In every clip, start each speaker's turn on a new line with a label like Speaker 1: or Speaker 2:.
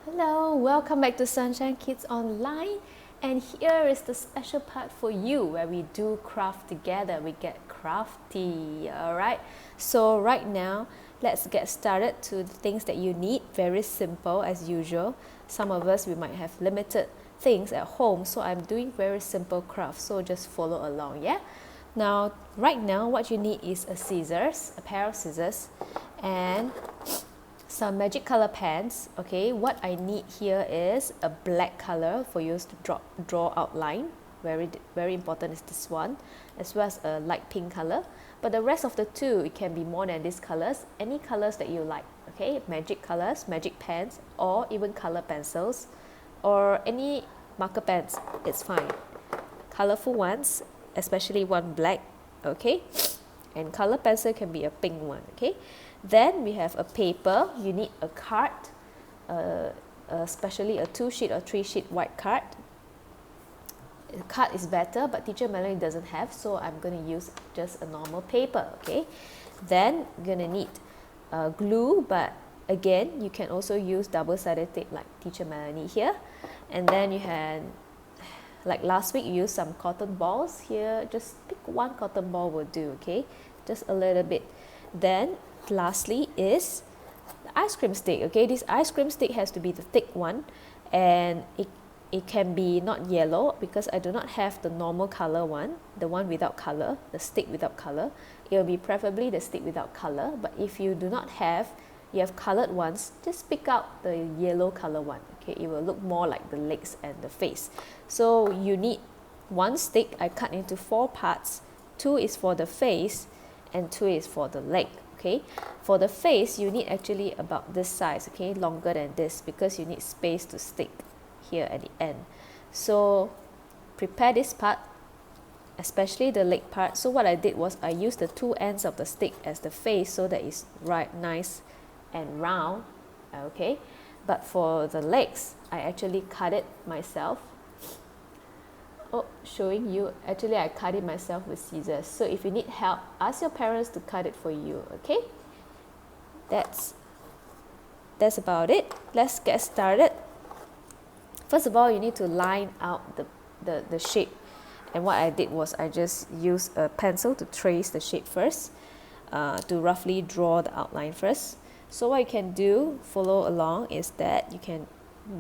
Speaker 1: Hello, welcome back to Sunshine Kids Online. And here is the special part for you where we do craft together. We get crafty, alright? So right now, let's get started to the things that you need. Very simple as usual. Some of us, we might have limited things at home, so I'm doing very simple crafts. So just follow along, yeah? Now, right now, what you need is a scissors, a pair of scissors, and some magic color pens. Okay, what I need here is a black color for you to draw outline. Very important is this one, as well as a light pink color. But the rest of the two, it can be more than these colors. Any colors that you like. Okay, magic colors, magic pens, or even color pencils, or any marker pens. It's fine. Colorful ones, especially one black. Okay, and color pencil can be a pink one. Okay. Then we have a paper. You need a card, especially a 2-sheet or 3-sheet white card. The card is better, but teacher Melanie doesn't have, so I'm going to use just a normal paper. Okay. Then you're going to need glue, but again, you can also use double-sided tape like teacher Melanie here. And then you had, like last week, you used some cotton balls here. Just pick one cotton ball will do. Okay, just a little bit. Then lastly is the ice cream stick. Okay, this ice cream stick has to be the thick one, and it can be not yellow because I do not have the normal color one, the one without color, the stick without color. It will be preferably the stick without color, but if you do not have, you have colored ones, just pick out the yellow color one. Okay, it will look more like the legs and the face. So you need one stick. I cut into 4 parts. 2 is for the face and 2 is for the leg. Okay, for the face, you need actually about this size, okay, longer than this, because you need space to stick here at the end. So prepare this part, especially the leg part. So what I did was I used the 2 ends of the stick as the face, so that it's right, nice and round. Okay, but for the legs, I actually cut it myself. Oh, showing you, actually I cut it myself with scissors. So if you need help, ask your parents to cut it for you. Okay, that's about it. Let's get started. First of all, you need to line out the shape, and what I did was I just used a pencil to trace the shape first, to roughly draw the outline first. So what you can do, follow along, is that you can,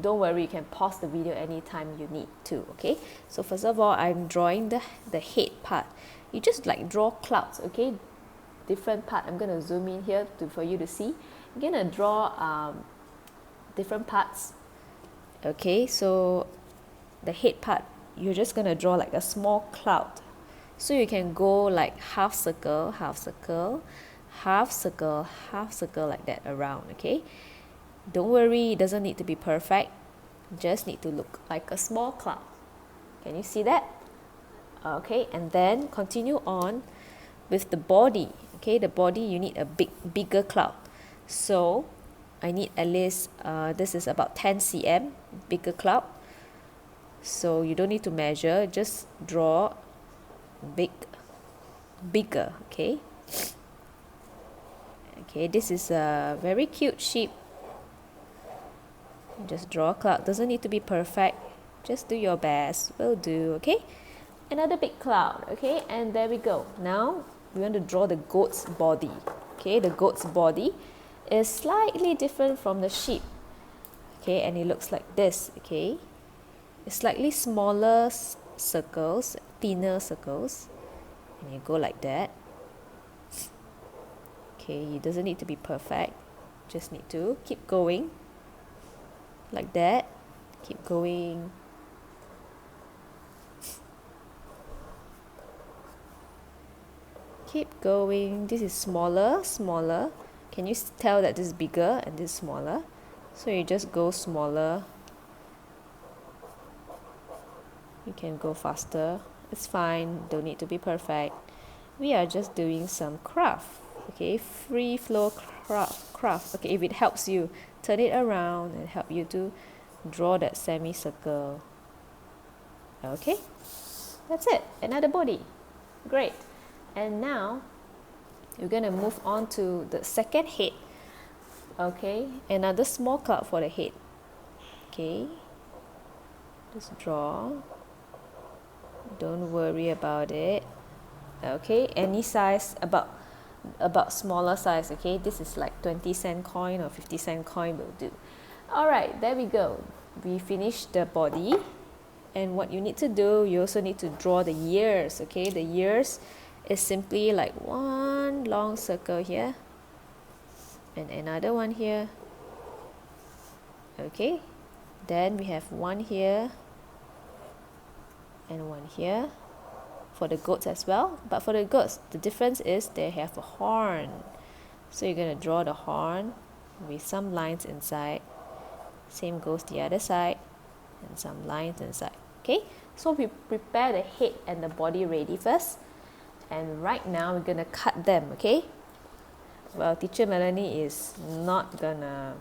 Speaker 1: don't worry, you can pause the video anytime you need to. Okay, so first of all, I'm drawing the head part. You just like draw clouds. Okay, different part. I'm going to zoom in here for you to see. You're going to draw different parts. Okay, so the head part, you're just going to draw like a small cloud. So you can go like half circle, half circle, half circle, half circle, like that around. Okay, don't worry, it doesn't need to be perfect, just need to look like a small cloud. Can you see that? Okay, and then continue on with the body. Okay, the body, you need a bigger cloud. So I need at least, this is about 10 cm bigger cloud. So you don't need to measure, just draw bigger. Okay. Okay, this is a very cute sheep. Just draw a cloud. Doesn't need to be perfect. Just do your best. Will do. Okay. Another big cloud. Okay, and there we go. Now we want to draw the goat's body. Okay, the goat's body is slightly different from the sheep. Okay, and it looks like this. Okay, it's slightly smaller circles, thinner circles, and you go like that. Okay, it doesn't need to be perfect. Just need to keep going. Like that. Keep going. Keep going. This is smaller. Can you tell that this is bigger and this is smaller? So you just go smaller. You can go faster. It's fine. Don't need to be perfect. We are just doing some craft. Okay, free flow craft. Okay, if it helps you, turn it around and help you to draw that semicircle. Okay, that's it. Another body. Great. And now you're going to move on to the second head. Okay, another small cloud for the head. okay? Just draw. Don't worry about it. Okay, any size, about smaller size, okay? This is like 20-cent coin or 50-cent coin will do. All right, there we go. We finished the body. And what you need to do, you also need to draw the ears, okay? The ears is simply like one long circle here and another one here. Okay, then we have one here and one here for the goats as well. But for the goats, the difference is they have a horn. So you're going to draw the horn with some lines inside. Same goes the other side and some lines inside. Okay, so we prepare the head and the body ready first. And right now we're going to cut them, okay? Well, teacher Melanie is not gonna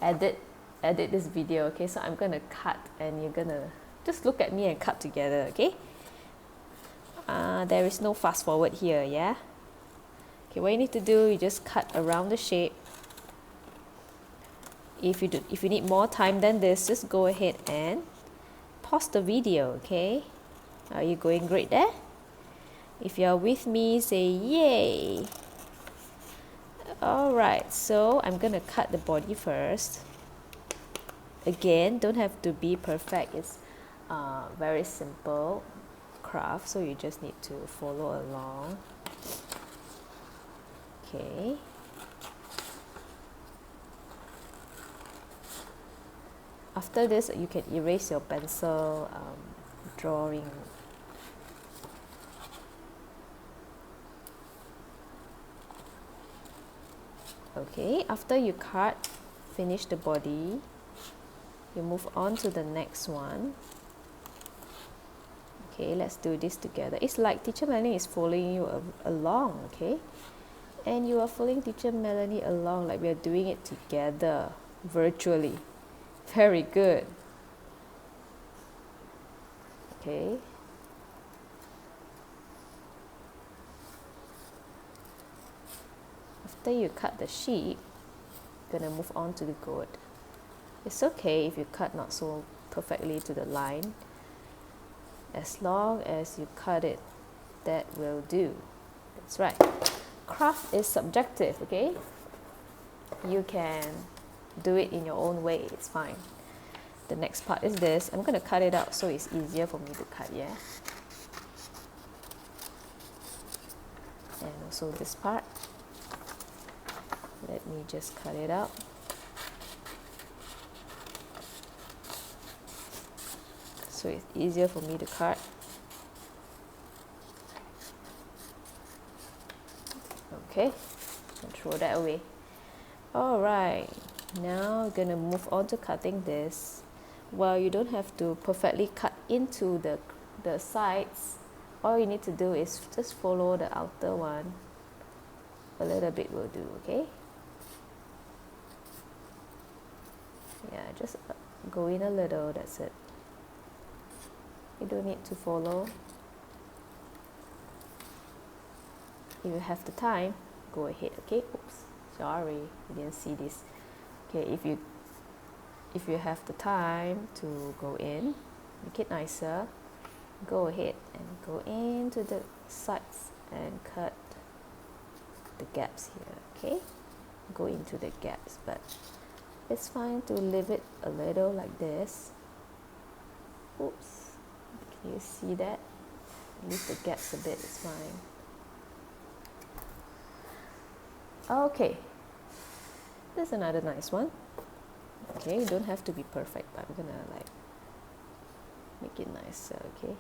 Speaker 1: edit this video, okay? So I'm gonna cut and you're gonna just look at me and cut together, okay? There is no fast forward here, yeah? Okay, what you need to do, you just cut around the shape. If you need more time than this, just go ahead and pause the video, okay? Are you going great there? If you're with me, say yay! Alright, so I'm gonna cut the body first. Again, don't have to be perfect. It's very simple craft, so you just need to follow along. Okay. After this, you can erase your pencil drawing. Okay, after you finish the body, you move on to the next one. Okay, let's do this together. It's like teacher Melanie is following you along, okay? And you are following teacher Melanie along like we are doing it together, virtually. Very good. Okay. After you cut the sheep, you're gonna move on to the goat. It's okay if you cut not so perfectly to the line. As long as you cut it, that will do. That's right. Craft is subjective, okay? You can do it in your own way, it's fine. The next part is this. I'm gonna cut it out so it's easier for me to cut, yeah? And also this part. Let me just cut it out. So it's easier for me to cut. Okay, and throw that away. Alright, now we're gonna move on to cutting this. Well, you don't have to perfectly cut into the sides. All you need to do is just follow the outer one. A little bit will do, okay? Yeah, just go in a little, that's it. You don't need to follow. If you have the time, go ahead, okay? Oops, sorry, you didn't see this. Okay, if you have the time to go in, make it nicer, go ahead and go into the sides and cut the gaps here, okay? Go into the gaps, but it's fine to leave it a little like this. Oops, can you see that? Leave the gaps a bit, it's fine. Okay, there's another nice one. Okay, you don't have to be perfect, but I'm gonna like make it nicer, okay?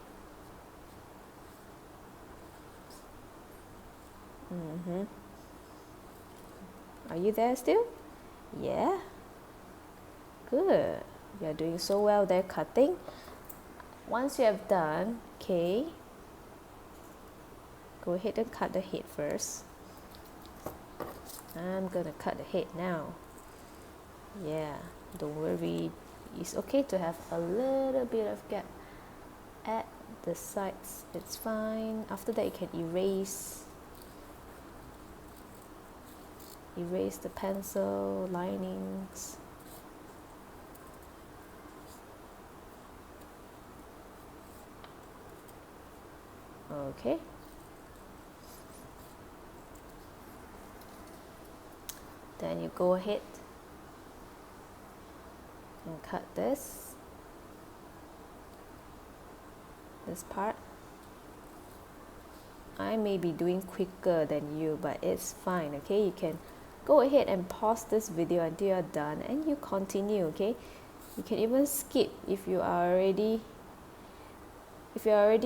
Speaker 1: Are you there still? Yeah? Good. You are doing so well there cutting. Once you have done, okay, go ahead and cut the head first. I'm gonna cut the head now. Yeah, don't worry. It's okay to have a little bit of gap at the sides. It's fine. After that, you can erase the pencil linings. Okay. Then you go ahead and cut this part. I may be doing quicker than you, but it's fine, okay? You can go ahead and pause this video until you're done and you continue, okay? You can even skip if you are already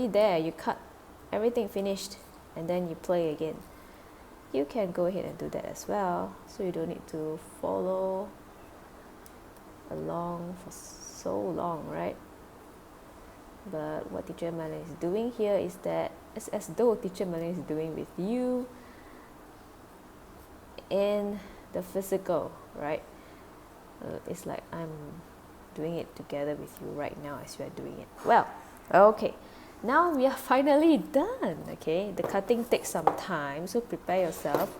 Speaker 1: there, you cut everything finished and then you play again. You can go ahead and do that as well, so you don't need to follow along for so long, right? But what Teacher Melanie is doing here is that it's as though Teacher Melanie is doing with you in the physical, right? It's like I'm doing it together with you right now as you are doing it. Well, okay, now we are finally done. Okay, the cutting takes some time, so prepare yourself.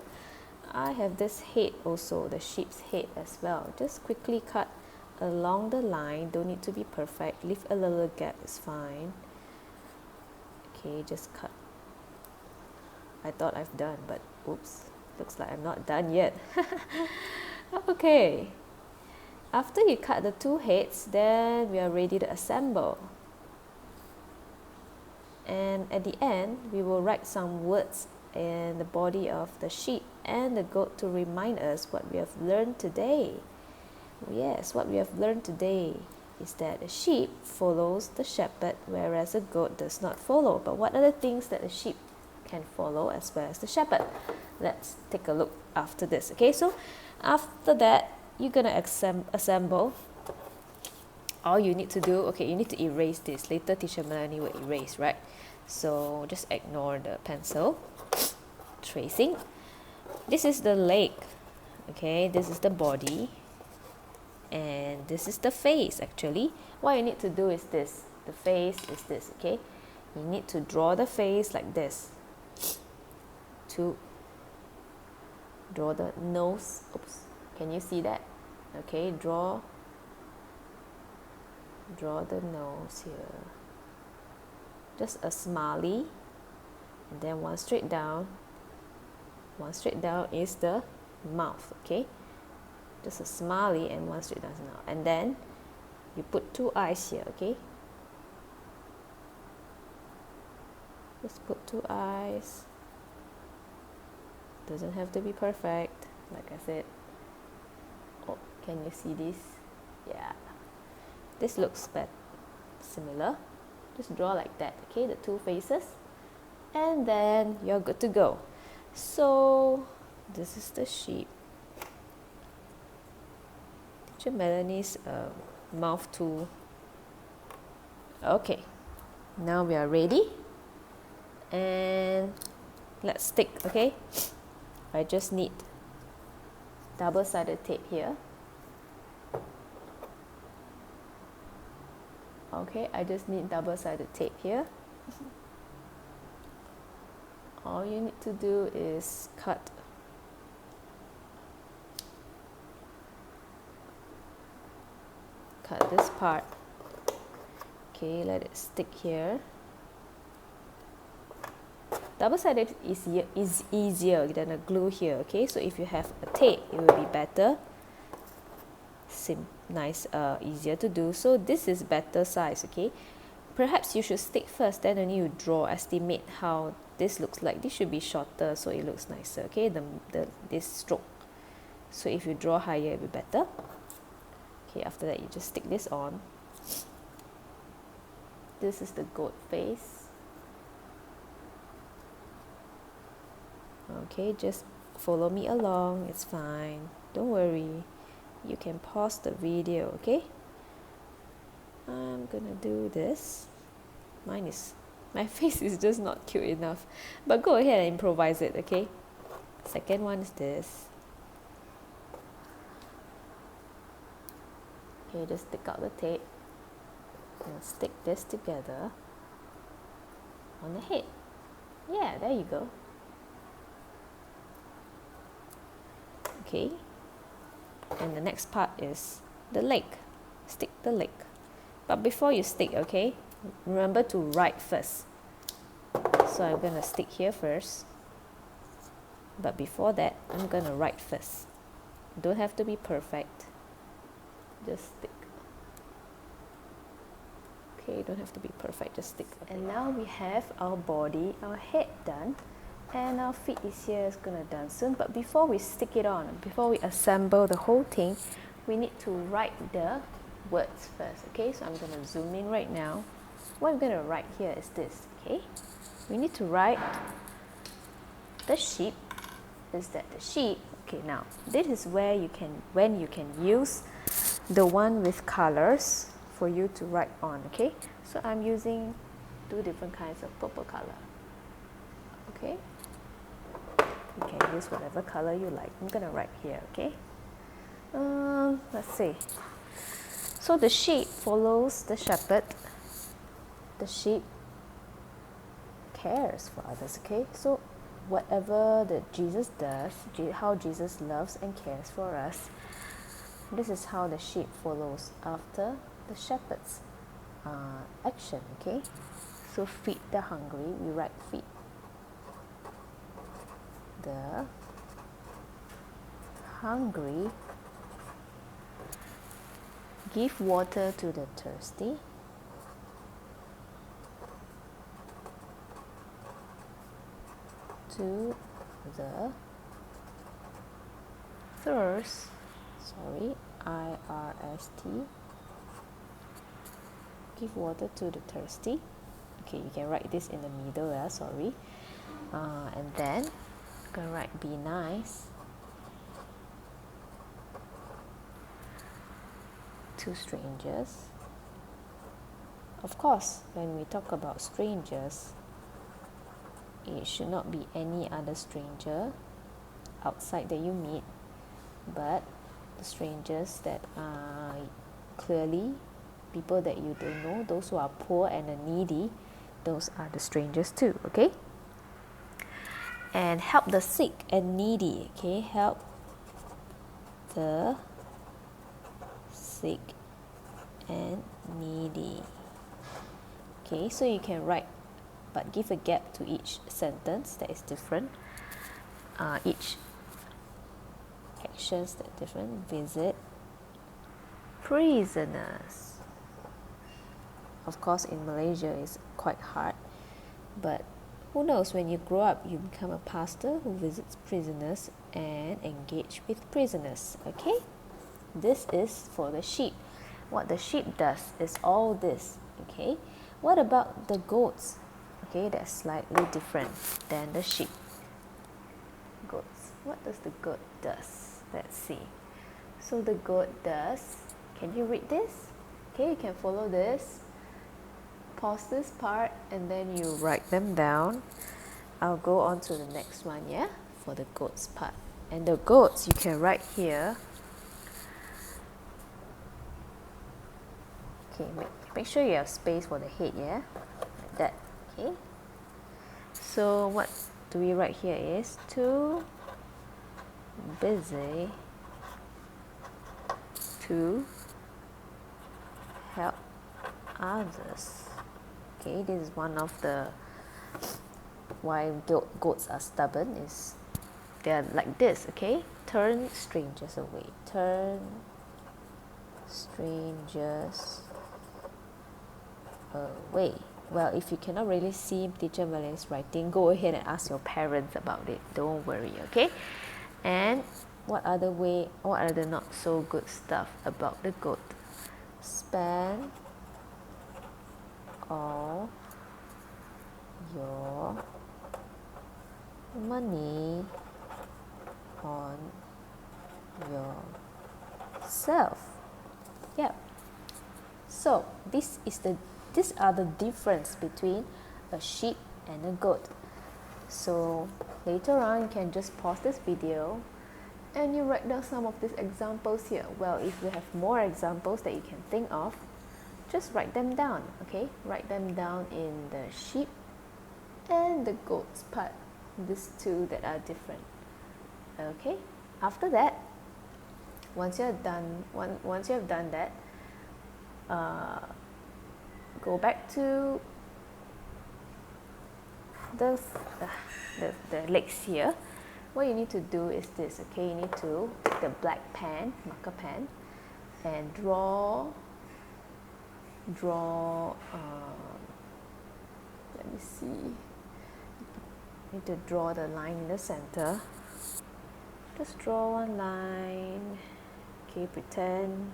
Speaker 1: I have this head also, the sheep's head as well. Just quickly cut along the line, don't need to be perfect, leave a little gap, is fine. Okay, just cut. I thought I've done, but oops, looks like I'm not done yet. Okay, after you cut the two heads, then we are ready to assemble. And at the end, we will write some words in the body of the sheep and the goat to remind us what we have learned today. Yes, what we have learned today is that a sheep follows the shepherd, whereas a goat does not follow. But what are the things that a sheep can follow as well as the shepherd? Let's take a look after this. Okay, so after that, you're gonna assemble. All you need to do, okay, you need to erase this. Later, Teacher Melanie will erase, right? So just ignore the pencil tracing. This is the leg. Okay, this is the body. And this is the face actually. What you need to do is this. The face is this, okay? You need to draw the face like this. To draw the nose. Oops. Can you see that? Okay, draw the nose here. Just a smiley. And then one straight down. One straight down is the mouth, okay? Just a smiley and one straight down now. And then you put two eyes here, okay? Just put two eyes. Doesn't have to be perfect, like I said. Oh, can you see this? Yeah. This looks similar. Just draw like that, okay? The two faces. And then you're good to go. So, this is the sheep. Teacher Melanie's mouth too. Okay, now we are ready. And let's stick, okay? I just need double-sided tape here. Okay, I just need double-sided tape here. All you need to do is cut this part. Okay, let it stick here. Double-sided is easier than a glue here, okay? So if you have a tape, it will be better. Easier to do. So this is better size, okay? Perhaps you should stick first, then only you draw, estimate how this looks like. This should be shorter, so it looks nicer, okay? This stroke. So if you draw higher, it will be better. Okay, after that, you just stick this on. This is the goat face. Okay, just follow me along, it's fine. Don't worry. You can pause the video, okay? I'm gonna do this. My face is just not cute enough. But go ahead and improvise it, okay? Second one is this. Okay, just stick out the tape and stick this together on the head. Yeah, there you go. Okay, and the next part is the leg. Stick the leg. But before you stick, okay, remember to write first. So I'm going to stick here first. But before that, I'm going to write first. Don't have to be perfect. Just stick. Okay, don't have to be perfect, just stick. And now we have our body, our head done. And our feet is here, is gonna done soon. But before we stick it on, before we assemble the whole thing, we need to write the words first. Okay, so I'm gonna zoom in right now. What I'm gonna write here is this. Okay, we need to write the sheep. Is that the sheep? Okay, now this is where you can, when you can use the one with colors for you to write on. Okay, so I'm using 2 different kinds of purple color. Okay, you can use whatever color you like. I'm gonna write here. Okay, let's see. So the sheep follows the shepherd. The sheep cares for others. Okay, so whatever that Jesus does, how Jesus loves and cares for us, this is how the sheep follows after the shepherd's action. Okay, so feed the hungry, we write feed the hungry, give water to the thirsty, to the thirst, IRST, give water to the thirsty. Okay, you can write this in the middle, and then I'm gonna write be nice to strangers. Of course, when we talk about strangers, it should not be any other stranger outside that you meet, but the strangers that are clearly people that you don't know, those who are poor and needy, those are the strangers too. Okay, and help the sick and needy. Okay, help the sick and needy. Okay, so you can write, but give a gap to each sentence that is different. Each actions that are different. Visit prisoners. Of course, in Malaysia it's quite hard, but who knows, when you grow up you become a pastor who visits prisoners and engage with prisoners. Okay, this is for the sheep. What the sheep does is all this. Okay, what about the goats? Okay, that's slightly different than the sheep. Goats. What does the goat does? Let's see. So the goat does, can you read this? Okay, you can follow this. Pause this part and then you write them down. I'll go on to the next one, yeah, for the goats part. And the goats you can write here. Okay, make sure you have space for the head, yeah, like that. Okay, so what do we write here is too busy to help others. Okay, this is one of the why goats are stubborn, is they're like this. Okay, turn strangers away, turn strangers away. Well, if you cannot really see Teacher Malay's writing, go ahead and ask your parents about it, don't worry. Okay, and what are the not so good stuff about the goat? Spend all your money on yourself. Yeah, so these are the difference between a sheep and a goat. So later on you can just pause this video and you write down some of these examples here. Well, if you have more examples that you can think of, just write them down. Okay, write them down in the sheep and the goats part, these two that are different. Okay, after that, once you have done that, go back to the legs here, what you need to do is this, okay? You need to take the black pen, marker pen, and draw, let me see, you need to draw the line in the center. Just draw one line, okay? Pretend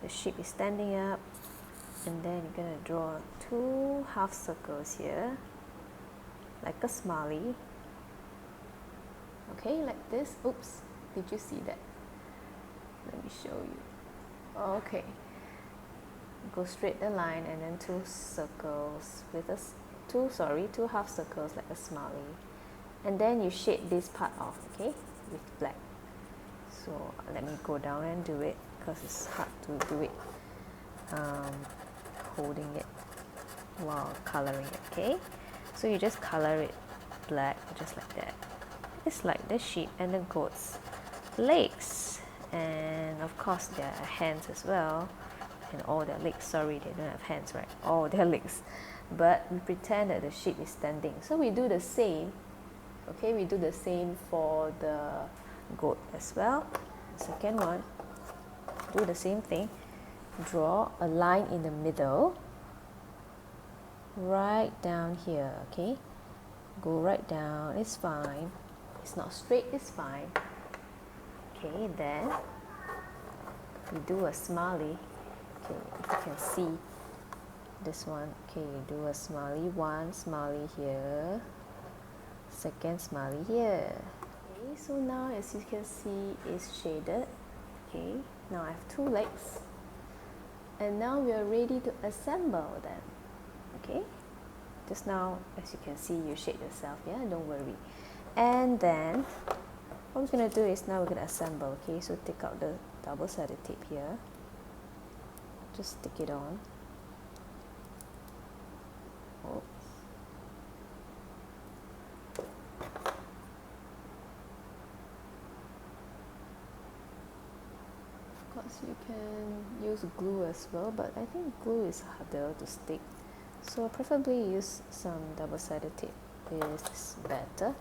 Speaker 1: the sheep is standing up, and then you're gonna draw 2 half circles here, like a smiley. Okay, like this. Oops, did you see that? Let me show you. Okay, go straight the line, and then 2 circles with a 2 half circles like a smiley, and then you shade this part off, okay, with black. So let me go down and do it, because it's hard to do it holding it while coloring it, okay? So you just color it black, just like that. It's like the sheep and the goat's legs, and of course their hands as well, and all their legs. Sorry, they don't have hands, right? All their legs. But we pretend that the sheep is standing. So we do the same, okay? We do the same for the goat as well. Second one, do the same thing. Draw a line in the middle, right down here, okay? Go right down, it's fine. It's not straight, it's fine. Okay, then you do a smiley. Okay, if you can see this one, okay, you do a smiley, one smiley here, second smiley here. Okay, so now as you can see, it's shaded. Okay, now I have 2 legs, and now we are ready to assemble them. Okay, just now as you can see, you shade yourself, yeah, don't worry. And then what we're going to do is now we're going to assemble, okay? So take out the double-sided tape here, just stick it on. Oh. Of course you can use glue as well, but I think glue is harder to stick, so preferably use some double-sided tape is better.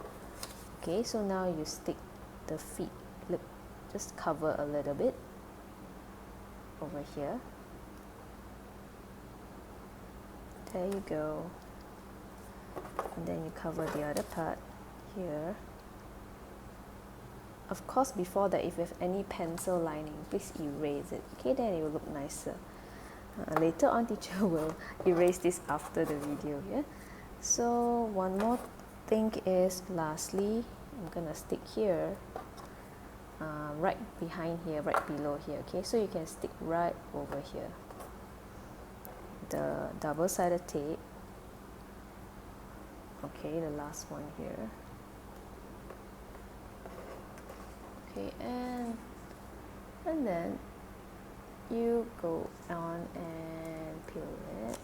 Speaker 1: Okay, so now you stick the feet, look, just cover a little bit over here. There you go. And then you cover the other part here. Of course, before that, if you have any pencil lining, please erase it, okay? Then it will look nicer. Later on, teacher will erase this after the video, yeah? So one more thing is, lastly, I'm gonna stick here, right behind here, right below here, okay? So you can stick right over here the double-sided tape, okay, the last one here, okay, and then you go on and peel it.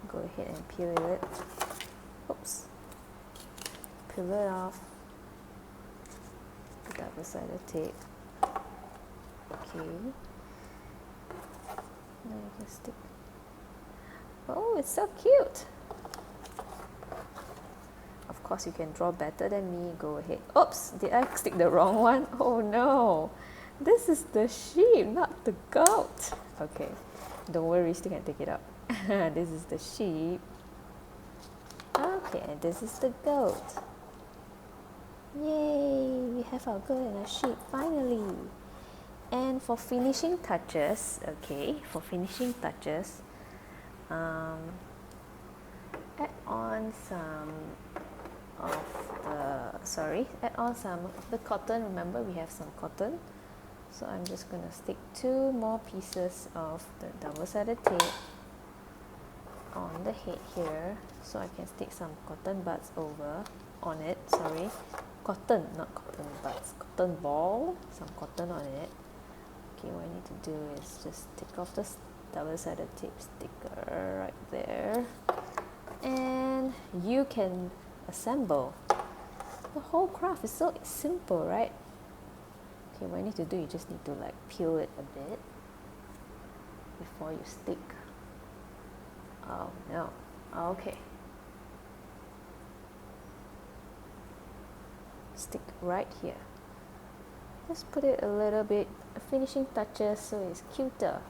Speaker 1: Go ahead and peel it. Oops. Peel it off. The double-sided tape. Okay. Now you can stick. Oh, it's so cute. Of course, you can draw better than me. Go ahead. Oops, did I stick the wrong one? Oh no. This is the sheep, not the goat. Okay, don't worry, still can take it out. This is the sheep. Okay, and this is the goat. Yay, we have our goat and a sheep finally. And for finishing touches, okay, for finishing touches, add on some of the cotton. Remember, we have some cotton. So I'm just going to stick 2 more pieces of the double-sided tape on the head here, so I can stick some cotton buds over on it. Sorry, cotton, not cotton buds, cotton ball, some cotton on it. Okay, what I need to do is just take off the double-sided tape sticker right there, and you can assemble. The whole craft is so simple, right? Okay, what I need to do, you just need to like peel it a bit before you stick. Oh no. Okay. Stick right here. Just put it a little bit, finishing touches so it's cuter.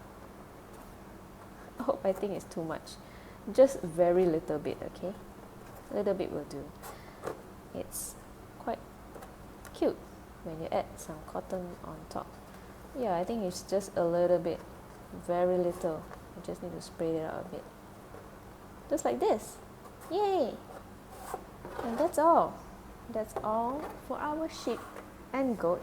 Speaker 1: Oh, I think it's too much. Just very little bit, okay? A little bit will do. It's quite cute when you add some cotton on top. Yeah, I think it's just a little bit, very little. You just need to spread it out a bit. Just like this. Yay! And that's all. That's all for our sheep and goat.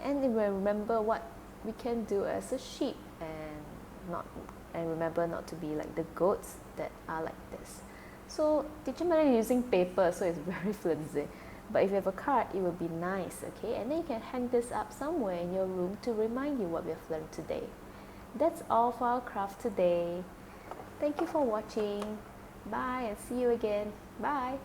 Speaker 1: And remember what we can do as a sheep, and remember not to be like the goats that are like this. So teacher Melanie using paper, so it's very flimsy. But if you have a card, it will be nice, okay? And then you can hang this up somewhere in your room to remind you what we have learned today. That's all for our craft today. Thank you for watching. Bye and see you again. Bye.